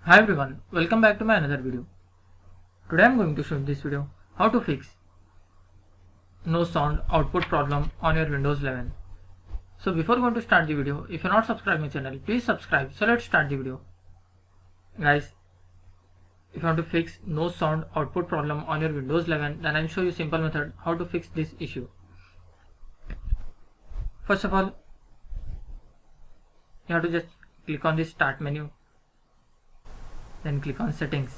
Hi everyone, welcome back to my another video. Today I am going to show in this video how to fix no sound output problem on your Windows 11. So before going to start the video, if you are not subscribed my channel, please subscribe. So let's start the video. Guys, if you want to fix no sound output problem on your Windows 11, then I will show you simple method how to fix this issue. First of all, you have to just click on the start menu. Then click on settings,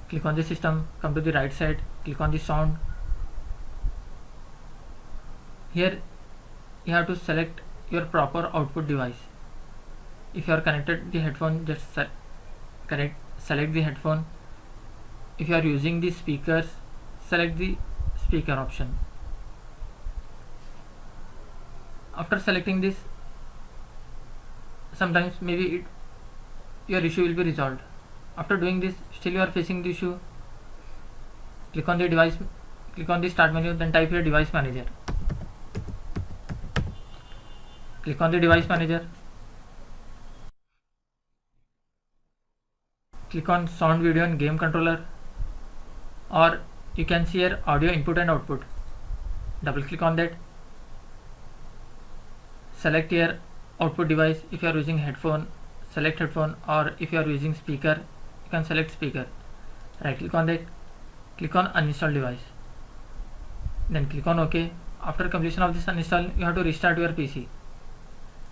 click on the system, come to the right side, click on the sound. Here you have to select your proper output device. If you are connected the headphone, just select the headphone. If you are using the speakers, select the speaker option. After selecting this, sometimes maybe your issue will be resolved. After doing this, still you are facing the issue, click on the device, click on the start menu, then type your device manager. Click on the device manager, click on sound, video and game controller, or you can see here audio input and output. Double click on that, select your output device. If you are using headphone, select headphone, or if you are using speaker, you can select speaker. Right click on that, click on uninstall device, then click on OK. After completion of this uninstall, you have to restart your PC.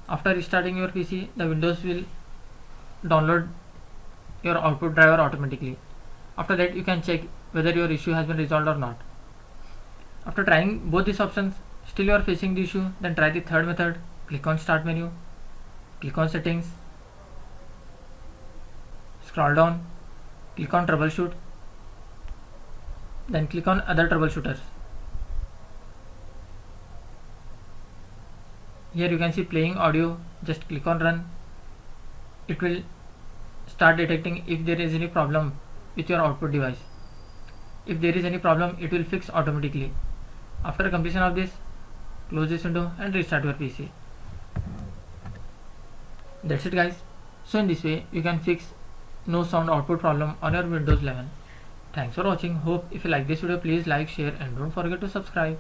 After restarting your PC, the Windows will download your output driver automatically. After that, you can check whether your issue has been resolved or not. After trying both these options, still you are facing the issue, then try the third method. Click on start menu, click on settings, scroll down, click on troubleshoot, then click on other troubleshooters. Here you can see playing audio, just click on run. It will start detecting if there is any problem with your output device. If there is any problem, it will fix automatically. After completion of this, close this window and restart your PC. That's it guys. So in this way you can fix no sound output problem on your Windows 11. Thanks for watching. Hope if you like this video, please like, share and don't forget to subscribe.